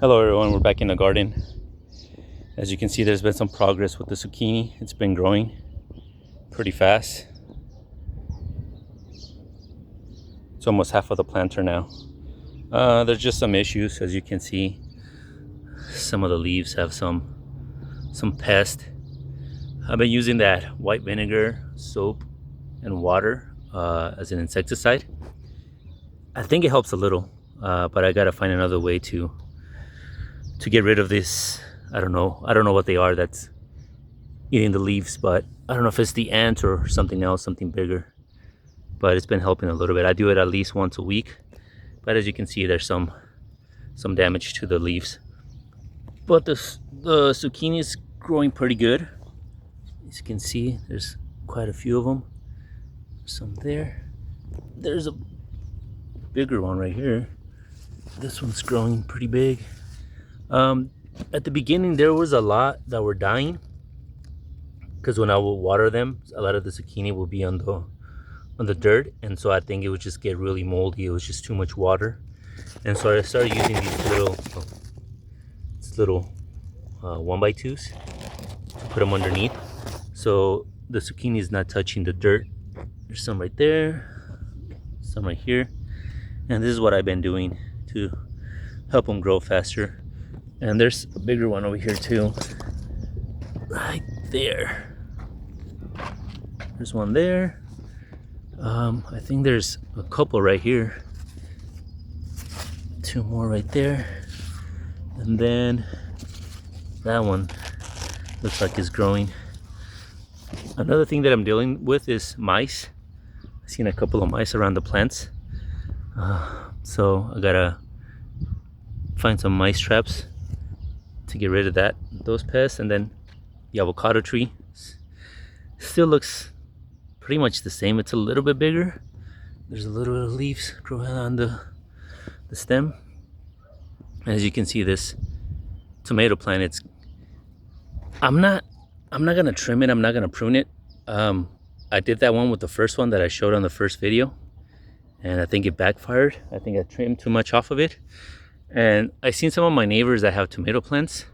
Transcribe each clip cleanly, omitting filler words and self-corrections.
Hello everyone, we're back in the garden. As you can see, there's been some progress with the zucchini. It's been growing pretty fast. It's almost half of the planter now. There's just some issues. As you can see, some of the leaves have some pest. I've been using that white vinegar, soap, and water as an insecticide. I think it helps a little, but I gotta find another way to get rid of this. I don't know what they are that's eating the leaves, but I don't know if it's the ant or something else, something bigger. But it's been helping a little bit. I do it at least once a week, but as you can see, there's some damage to the leaves. But the zucchini is growing pretty good. As you can see, there's quite a few of them. Some there. There's a bigger one right here. This one's growing pretty big. At the beginning, there was a lot that were dying because when I would water them, a lot of the zucchini will be on the dirt, and so I think it would just get really moldy. It was just too much water, and so I started using these little 1x2s to put them underneath, so the zucchini is not touching the dirt. There's some right there, some right here, and this is what I've been doing to help them grow faster. And there's a bigger one over here too, right there. There's one there. I think there's a couple right here. Two more right there. And then that one looks like it's growing. Another thing that I'm dealing with is mice. I've seen a couple of mice around the plants. So I gotta find some mice traps to get rid of those pests. And then the avocado tree still looks pretty much the same. It's a little bit bigger. There's a little bit of leaves growing on the stem. As you can see, this tomato plant, I'm not gonna trim it. I'm not gonna prune it. I did that one with the first one that I showed on the first video, and I think it backfired. I think I trimmed too much off of it. And I've seen some of my neighbors that have tomato plants,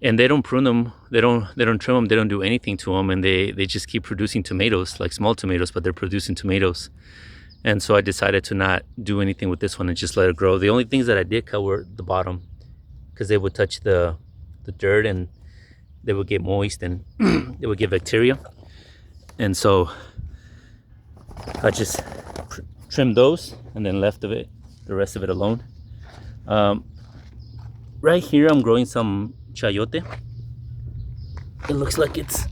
and they don't prune them, they don't trim them, they don't do anything to them, and they just keep producing tomatoes, like small tomatoes, but they're producing tomatoes. And so I decided to not do anything with this one and just let it grow. The only things that I did cut were the bottom, because they would touch the dirt and they would get moist and they would get bacteria. And so I just trimmed those and then left the rest of it alone. Right here I'm growing some chayote. It looks like it's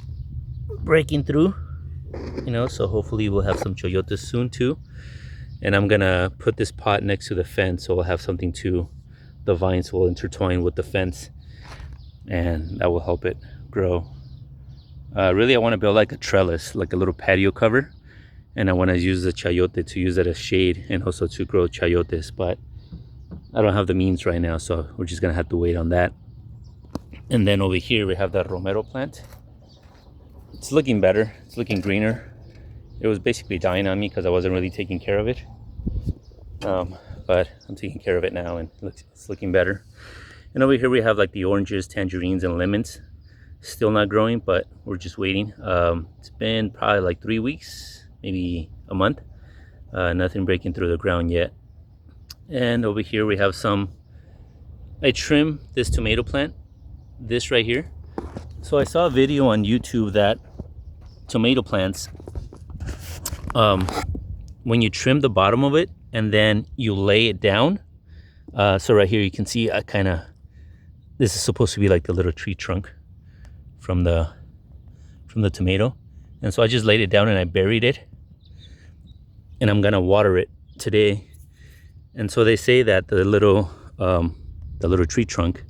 breaking through, so hopefully we'll have some chayotes soon too. And I'm gonna put this pot next to the fence, so we'll have something the vines will intertwine with the fence, and that will help it grow. Really, I want to build like a trellis, like a little patio cover, and I want to use the chayote to use it as shade and also to grow chayotes, but I don't have the means right now, so we're just gonna have to wait on that. And then over here we have that romero plant. It's looking better, it's looking greener. It was basically dying on me because I wasn't really taking care of it, but I'm taking care of it now, and it's looking better. And over here we have like the oranges, tangerines, and lemons. Still not growing, but we're just waiting. It's been probably like 3 weeks, maybe a month. Nothing breaking through the ground yet. And over here we have I trimmed this tomato plant, this right here. So I saw a video on YouTube that tomato plants, when you trim the bottom of it and then you lay it down, so right here you can see this is supposed to be like the little tree trunk from the tomato. And so I just laid it down and I buried it, and I'm gonna water it today. And so they say that the little tree trunk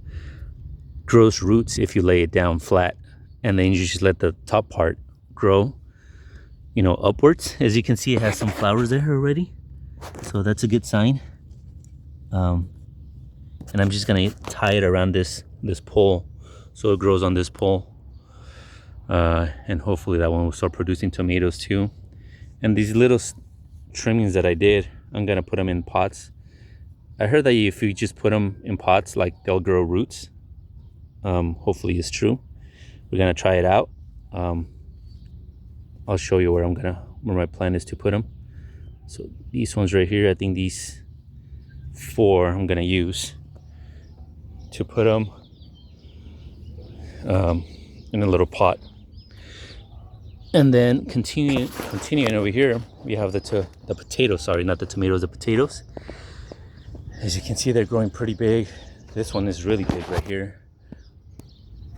grows roots if you lay it down flat, and then you just let the top part grow, upwards. As you can see, it has some flowers there already, so that's a good sign. And I'm just gonna tie it around this pole so it grows on this pole, and hopefully that one will start producing tomatoes too. And these little trimmings that I did, I'm gonna put them in pots I heard that if you just put them in pots, like they'll grow roots. Hopefully it's true. We're gonna try it out. I'll show you where my plan is to put them. So these ones right here, I think these 4 I'm gonna use to put them in a little pot. And then continuing over here, we have the potatoes. Sorry, not the tomatoes, the potatoes. As you can see, they're growing pretty big. This one is really big right here.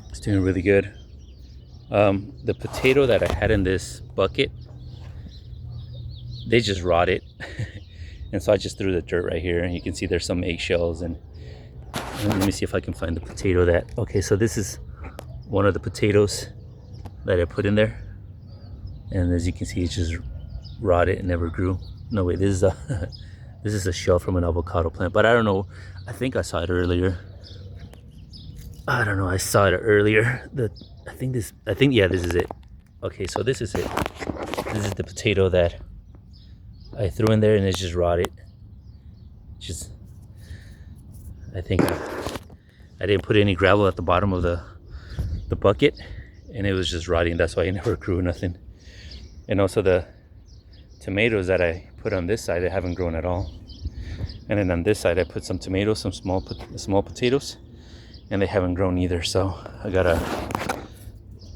It's doing really good. The potato that I had in this bucket, they just rotted. And so I just threw the dirt right here, and you can see there's some eggshells. And let me see if I can find the potato okay, so this is one of the potatoes that I put in there. And as you can see, it's just rotted and never grew. No, wait, this is a shell from an avocado plant, but I don't know. I think I saw it earlier. I don't know, I saw it earlier. I think yeah, this is it. Okay, so this is it. This is the potato that I threw in there, and it's just rotted. I think I didn't put any gravel at the bottom of the bucket, and it was just rotting. That's why it never grew nothing. And also the tomatoes that I put on this side, they haven't grown at all. And then on this side, I put some tomatoes, some small potatoes, and they haven't grown either. So I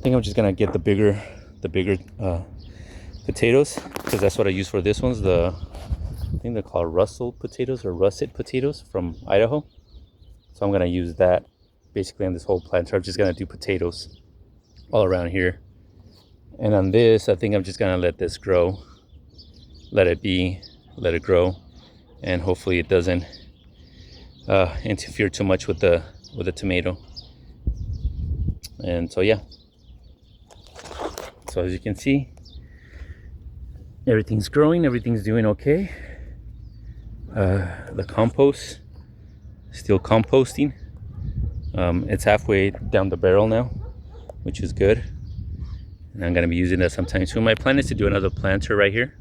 think I'm just gonna get the bigger potatoes, because that's what I use for this one's I think they're called russet potatoes from Idaho. So I'm gonna use that basically on this whole plant. So I'm just gonna do potatoes all around here. And on this, I think I'm just gonna let this grow, let it grow, and hopefully it doesn't interfere too much with the tomato. And so yeah, so as you can see, everything's growing, everything's doing okay. The compost, still composting. It's halfway down the barrel now, which is good. And I'm gonna be using that sometime soon. My plan is to do another planter right here,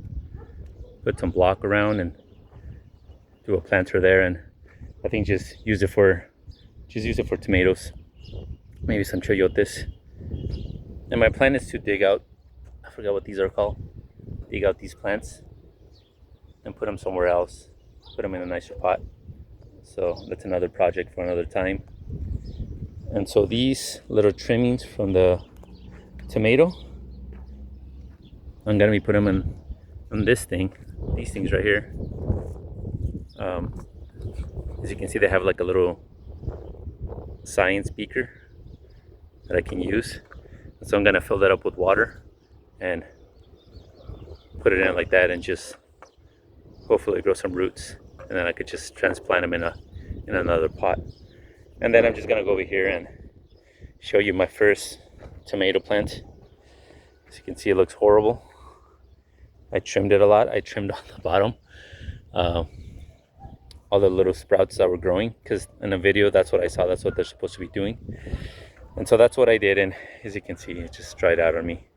put some block around and do a planter there, and I think just use it for tomatoes, maybe some chayotes. And my plan is to dig out, I forgot what these are called, dig out these plants and put them somewhere else, put them in a nicer pot. So that's another project for another time. And so these little trimmings from the tomato, I'm gonna be putting them on these things right here. As you can see, they have like a little science beaker that I can use. So I'm gonna fill that up with water and put it in like that, and just hopefully grow some roots, and then I could just transplant them in another pot. And then I'm just gonna go over here and show you my first tomato plant. As you can see, it looks horrible. I trimmed it a lot. I trimmed on the bottom, all the little sprouts that were growing, because in the video, that's what I saw. That's what they're supposed to be doing. And so that's what I did, and as you can see, it just dried out on me.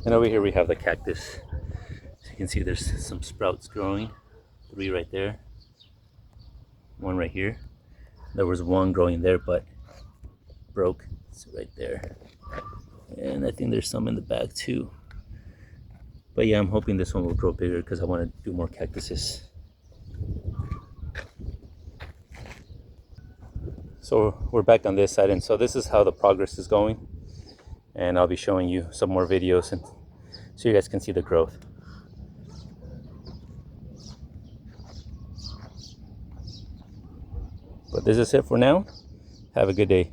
And over here we have the cactus. As you can see, there's some sprouts growing. 3 right there, 1 right here. There was 1 growing there, but broke. It's right there. And I think there's some in the back too. But yeah, I'm hoping this one will grow bigger, because I want to do more cactuses. So we're back on this side, and so this is how the progress is going. And I'll be showing you some more videos, and so you guys can see the growth. But this is it for now. Have a good day.